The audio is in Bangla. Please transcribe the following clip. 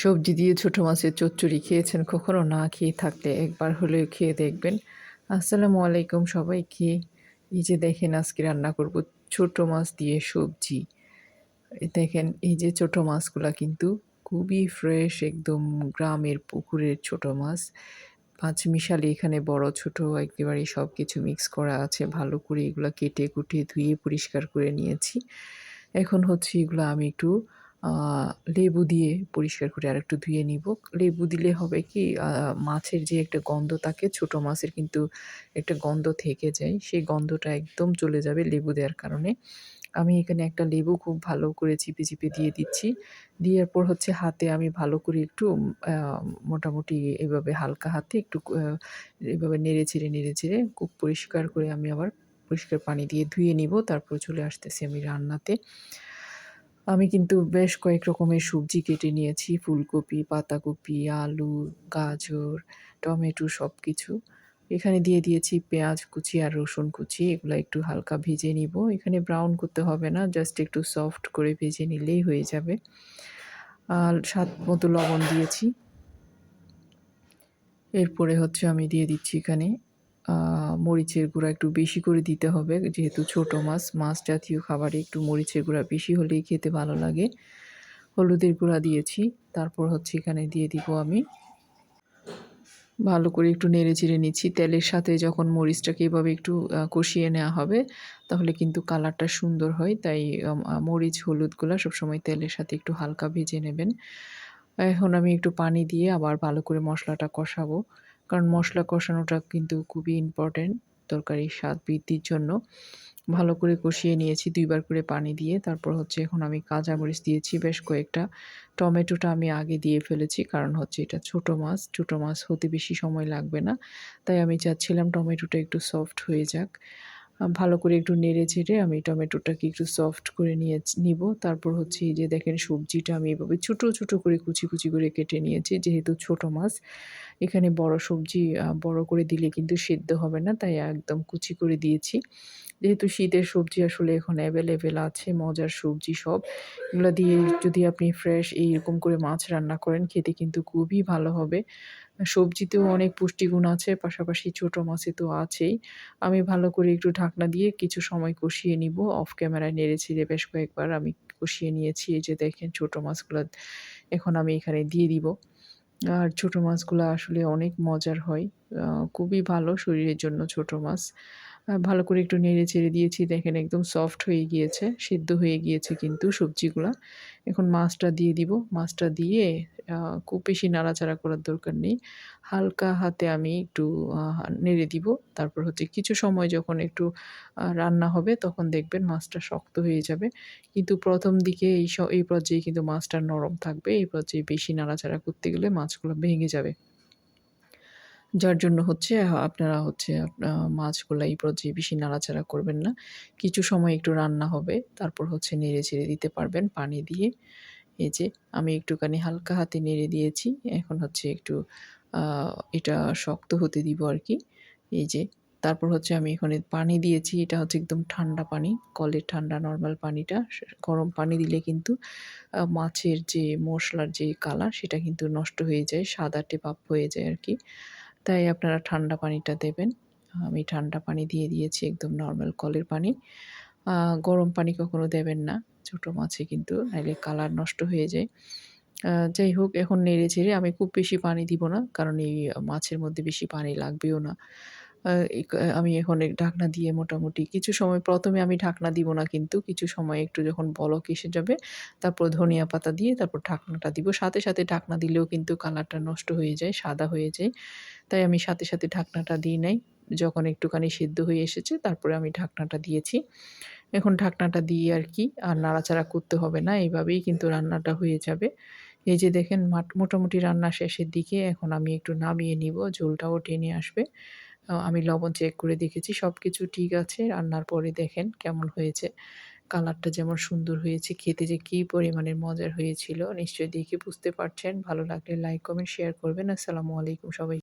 সবজি দিয়ে ছোট মাছের চচ্চড়ি খেয়েছেন কখনো? না খেয়ে থাকলে একবার হলেও খেয়ে দেখবেন। আসসালামু আলাইকুম সবাইকে। এই যে দেখেন আজকে রান্না করব ছোট মাছ দিয়ে সবজি। দেখেন এই যে ছোট মাছগুলা কিন্তু খুবই ফ্রেশ একদম গ্রামের পুকুরের ছোট মাছ। পাঁচমিশালি এখানে বড় ছোট একেবারে সবকিছু মিক্স করা আছে। ভালো করে এগুলা কেটে-কুটে ধুয়ে পরিষ্কার করে নিয়েছি। এখন হচ্ছে এগুলা আমি একটু আ লেবু দিয়ে পরিষ্কার করে আরেকটু ধুয়ে নিবো। লেবু দিলে হবে কি মাছের যে একটা গন্ধ থাকে, ছোট মাছের কিন্তু একটা গন্ধ থেকে যায়। সেই গন্ধটা একদম চলে যাবে লেবু দেওয়ার কারণে। আমি এখানে একটা লেবু খুব ভালো করে চিপে, চিপে দিয়ে দিচ্ছি। দেওয়ার পর হচ্ছে হাতে আমি ভালো করে একটু আ মোটামুটি এভাবে হালকা হাতে একটু এভাবে নেড়েচেড়ে, নেড়েচেড়ে খুব পরিষ্কার করে আমি আবার পরিষ্কার পানি দিয়ে ধুয়ে নিবো। তারপর চলে আসতেছি আমি রান্নাতে। আমি কিন্তু বেশ কয়েক রকমের সবজি কেটে নিয়েছি। ফুলকপি, পাতাকপি, আলু, গাজর, টমেটো সবকিছু। এখানে দিয়ে দিয়েছি পেঁয়াজ কুচি আর রসুন কুচি। এগুলা একটু হালকা ভেজে নিবো। এখানে ব্রাউন করতে হবে না। জাস্ট একটু সফট করে ভেজে নিলেই হয়ে যাবে। স্বাদ মতো লবণ দিয়েছি। এরপরে হচ্ছে আমি দিয়ে দিচ্ছি এখানে আ মরিচের গুঁড়া একটু বেশি করে দিতে হবে। যেহেতু ছোট মাছ, মাছ জাতীয় খাবারে একটু মরিচের গুঁড়া বেশি হলেই খেতে ভালো লাগে। হলুদের গুঁড়া দিয়েছি। তারপর হচ্ছে এখানে দিয়ে দিব আমি ভালো করে একটু নেড়েচেড়ে নিচ্ছি। তেলের সাথে যখন মরিচটাকে এভাবে একটু কষিয়ে নেওয়া হবে, তাহলে কিন্তু কালারটা সুন্দর হয়। তাই আম আ মরিচ, হলুদগুলা সবসময় তেলের সাথে একটু হালকা ভেজে নেবেন। এখন আমি একটু পানি দিয়ে আবার ভালো করে মসলাটা কষাবো। কারণ মসলা কষানোটা কিন্তু খুবই ইম্পোর্টেন্ট তরকারির স্বাদ বৃদ্ধির জন্য। ভালো করে কষিয়ে নিয়েছি ২ বার করে পানি দিয়ে। তারপর হচ্ছে এখন আমি কাঁচামরিচ দিয়েছি বেশ কয়েকটা। টমেটোটা আমি আগে দিয়ে ফেলেছি। কারণ হচ্ছে এটা ছোট মাছ। ছোট মাছ হতে বেশি সময় লাগবে না। তাই আমি চাচ্ছিলাম টমেটোটা একটু সফট হয়ে যাক। ভালো করে একটু নেড়ে-চেড়ে আমি টমেটোটাকে একটু সফট করে নিবো। তারপর হচ্ছে এই যে দেখেন সবজিটা আমি এভাবে ছোট, ছোট করে কুচি, কুচি করে কেটে নিয়েছি। যেহেতু ছোট মাছ, এখানে বড় সবজি বড় করে দিলে কিন্তু সেদ্ধ হবে না। তাই একদম কুচি করে দিয়েছি। যেহেতু শীতের সবজি আসলে এখন এভেলেবেল আছে, মজার সবজি সব। এগুলা দিয়ে যদি আপনি ফ্রেশ এইরকম করে মাছ রান্না করেন, খেতে কিন্তু খুবই ভালো হবে। সবজিতেও অনেক পুষ্টিগুণ আছে, পাশাপাশি ছোট মাছে তো আছেই। আমি ভালো করে একটু ঢাকনা দিয়ে কিছু সময় কষিয়ে নিবো। অফ ক্যামেরায় নেড়ে-চেড়ে বেশ কয়েকবার আমি কষিয়ে নিয়েছি। এই যে দেখেন ছোট মাছগুলা এখন আমি এখানে দিয়ে দিব। আর ছোট মাছগুলা আসলে অনেক মজার হয়। আ খুবই ভালো শরীরের জন্য ছোট মাছ। ভালো করে একটু নেড়ে-চেড়ে দিয়েছি। দেখেন একদম সফট হয়ে গিয়েছে, সিদ্ধ হয়ে গিয়েছে কিন্তু সবজিগুলা। এখন মাছটা দিয়ে দিব। মাছটা দিয়ে আ খুব বেশি নাড়াচাড়া করার দরকার নেই। হালকা হাতে আমি একটু আ নেড়ে দিব। তারপর হচ্ছে কিছু সময় যখন একটু রান্না হবে তখন দেখবেন মাছটা শক্ত হয়ে যাবে। কিন্তু ১ম দিকে এই পর্যায়ে কিন্তু মাছটা নরম থাকবে। এই পর্যায়ে বেশি নাড়াচাড়া করতে গেলে মাছগুলো ভেঙে যাবে। যার জন্য হচ্ছে আপনারা হচ্ছে মাছগুলা এই পর্যায়ে বেশি নাড়াচাড়া করবেন না। কিছু সময় একটু রান্না হবে। তারপর হচ্ছে নেড়ে-চেড়ে দিতে পারবেন পানি দিয়ে। এই যে আমি একটুখানি হালকা হাতে নেড়ে দিয়েছি। এখন হচ্ছে একটু আ এটা শক্ত হতে দিব আরকি। এই যে তারপর হচ্ছে আমি এখানে পানি দিয়েছি। এটা হচ্ছে একদম ঠান্ডা পানি। কলের ঠান্ডা নরমাল পানিটা। গরম পানি দিলে কিন্তু মাছের যে মসলার যে কালার সেটা কিন্তু নষ্ট হয়ে যায়। সাদাটে ভাব হয়ে যায় আরকি। তাই আপনারা ঠান্ডা পানিটা দেবেন। আমি ঠান্ডা পানি দিয়ে দিয়েছি একদম নরমাল কলের পানি। আ গরম পানি কখনো দেবেন না। ছোট মাছে কিন্তু নাইলে কালার নষ্ট হয়ে যায়। যাই হোক এখন নেড়ে-চেড়ে আমি খুব বেশি পানি দিব না। কারণ এই মাছের মধ্যে বেশি পানি লাগবেও না। আ ইক আমি এখন ঢাকনা দিয়ে মোটামুটি কিছু সময় ১ম এ আমি ঢাকনা দিব না কিন্তু কিছু সময় একটু যখন বলক এসে যাবে, তারপর ধনিয়া পাতা দিয়ে তারপর ঢাকনাটা দিব। সাথে, সাথে ঢাকনা দিলেও কিন্তু কালারটা নষ্ট হয়ে যায়, সাদা হয়ে যায়। তাই আমি সাথে, সাথে ঢাকনাটা দিই নাই। যখন একটুখানি সিদ্ধ হয়ে এসেছে তারপরে আমি ঢাকনাটা দিয়েছি। এখন ঢাকনাটা দিয়ে আরকি আর নাড়াচাড়া করতে হবে না। এভাবেই কিন্তু রান্নাটা হয়ে যাবে। এই যে দেখেন মোটামুটি রান্না শেষের দিকে এখন আমি একটু নামিয়ে নিবো, ঝোলটাও টেনে আসবে। আমি লবণ চেক করে দেখেছি সবকিছু ঠিক আছে। রান্নার পরে দেখেন কেমন হয়েছে। কালারটা যেমন সুন্দর হয়েছে, খেতে যে কি পরিমাণের মজার হয়েছিল নিশ্চয়ই দেখে বুঝতে পারছেন। ভালো লাগলে লাইক, কমেন্ট, শেয়ার করবেন। আসসালামু আলাইকুম সবাই